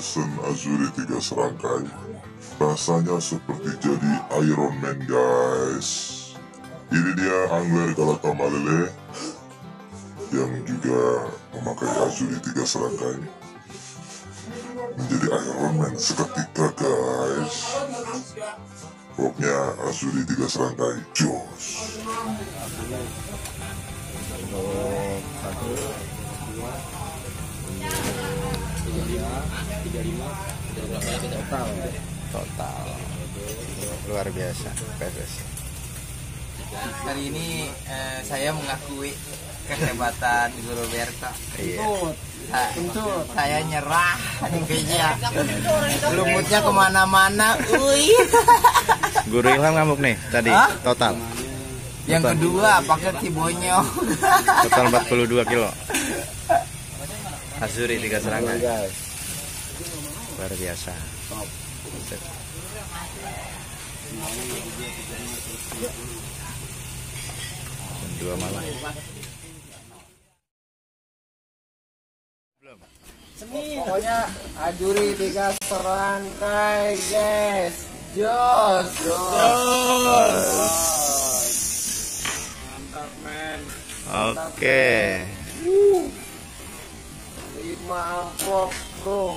pesen Azuri 3 serangkai. Rasanya seperti jadi Iron Man, guys. Ini dia angler Galata Malele yang juga memakai Azuri 3 serangkai. Menjadi Iron Man seketika, guys. Pokoknya Azuri 3 serangkai, jos. Satu, dua, 35 total luar biasa PSS. Hari ini saya mengakui kehebatan Guru Berta. Iya. Saya nyerah kayaknya. Lumutnya kemana-mana. Guru Ilham ngamuk nih tadi. Total. Yang kedua pakai Cibonyo. Total 42 kilo. Azuri 3 serangkai. Luar biasa. Jam 2 malam. Pokoknya Azuri 3 serangkai, guys. Jos. Mantap, men. Oke. 5 amplop, bro.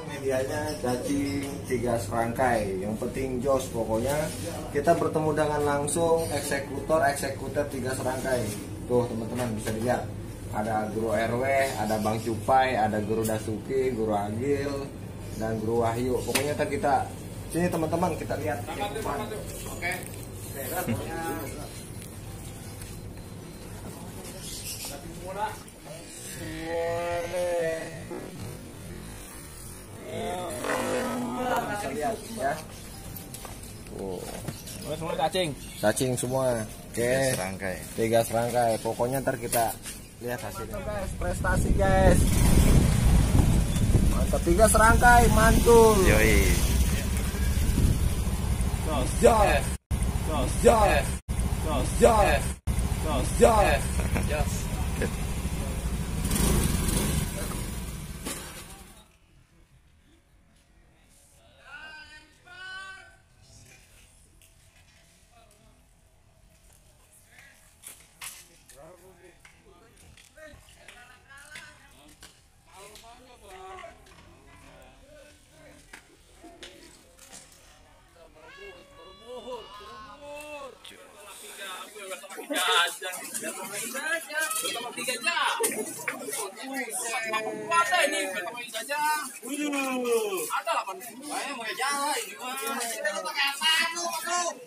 Medianya cacing 3 serangkai. Yang penting jos, pokoknya kita bertemu dengan langsung eksekutor 3 serangkai. Tuh teman-teman bisa dilihat, ada Guru RW, ada Bang Cupai, ada Guru Dasuki, Guru Agil, dan Guru Wahyu. Pokoknya ntar kita sini teman-teman, kita lihat. Oke. Bisa lihat ya. Semua cacing. Cacing semua. Oke. 3 serangkai. 3 serangkai. Pokoknya ntar kita lihat hasilnya. Guys, prestasi guys. Mantap, 3 serangkai, mantul. Yoi. Jos. Jos. Jos. Jos. Jos. Ada ini berapa saja? Ada 80. Saya mau jalan ini mah. Pakai apa lu?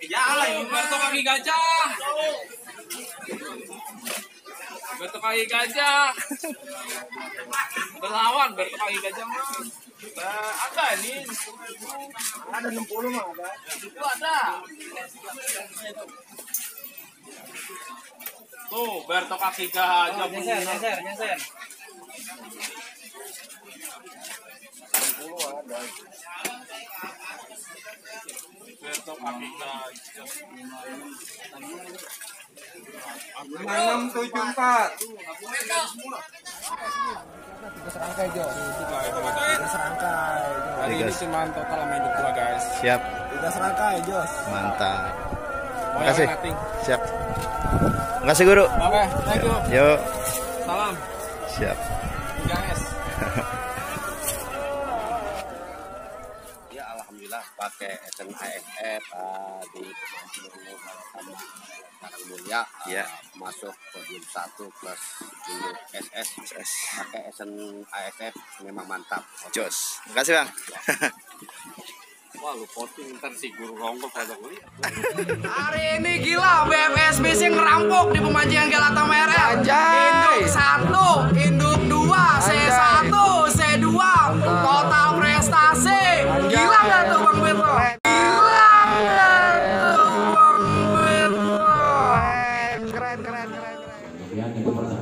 Jalan ini berapa kaki gajah? Berapa kaki gajah? Berlawan berapa kaki gajah mah? Ada ini. Ada 60 mah ada. Itu ada. Tuh, berapa kaki gajah? Nyeser. Berapa kaki gajah? 674. 3 serangkai jos. 3 serangkai. Hari ini cuma total main 2 guys. Siap. 3 serangkai jos. Mantap. Makasih. Siap. Makasih Guru. Oke, thank you. Yuk. Salam. Siap. Guys. Ya alhamdulillah pakai Esen ASF di Karang Mulia Ya. masuk podium 1 plus unit SS pakai Esen ASF memang mantap. Jos. Makasih Bang. Wah, lu posting ntar si Guru Rongkok kagak kuliah. Hari ini gila BMS Fishing ngerampok di pemancingan Galata Merah. Induk 1, induk 2, C1, C2, total prestasi. Gila nggak tuh Bang Birto? Gila nggak tuh Bang Birto? Keren. Kemudian itu pertama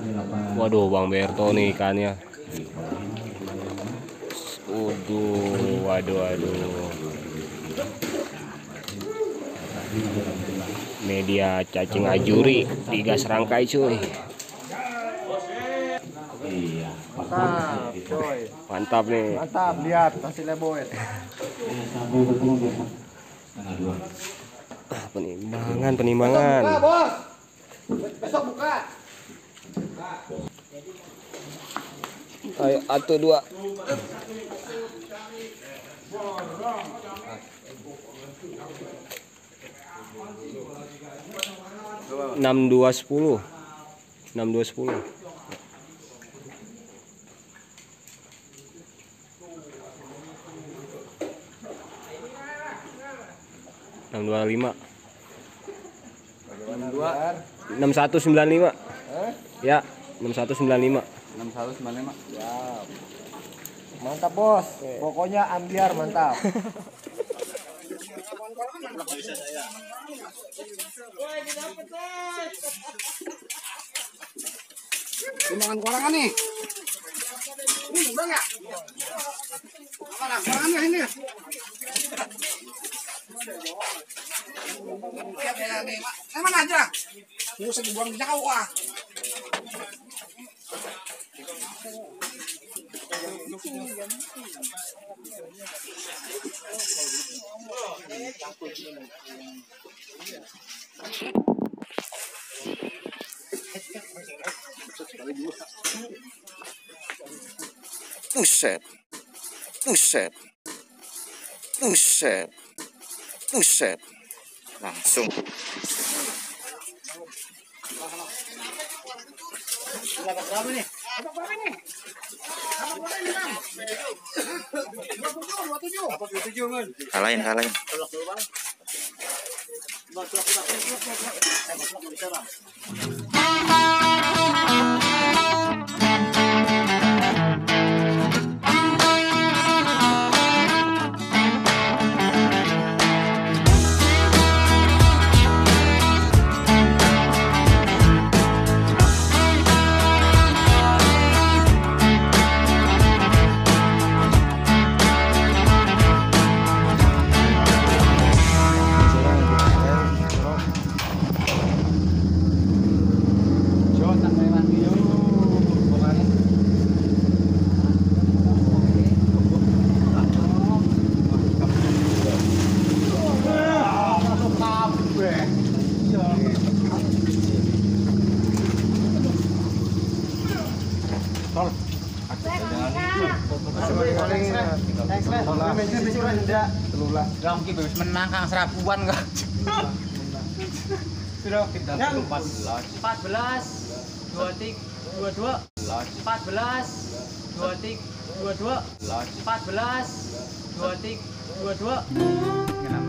Waduh, Bang Berto nih ikannya. Waduh. Media cacing ajuri 3 serangkai cuy. Mantap, coy. Mantap nih. Mantap, lihat hasilnya boy. Penimbangan. Buka, bos. Besok buka. Ayo, 1, 2. 6-2-10. 6-2-10. 625. 6195. Ya, 6195. 6195. Siap. Mantap, bos. Pokoknya ambiar mantap. Timbangan korangan nih. Ini udah nggak? Mana korangannya ini? Lihat ya nih, Pak. Mana aja? Musik dibuang jauh ah. Buset. Langsung. Kalahin. Menang Kang Serabuan enggak? Sudah kita 14 23 22 14 23 22 14 23 22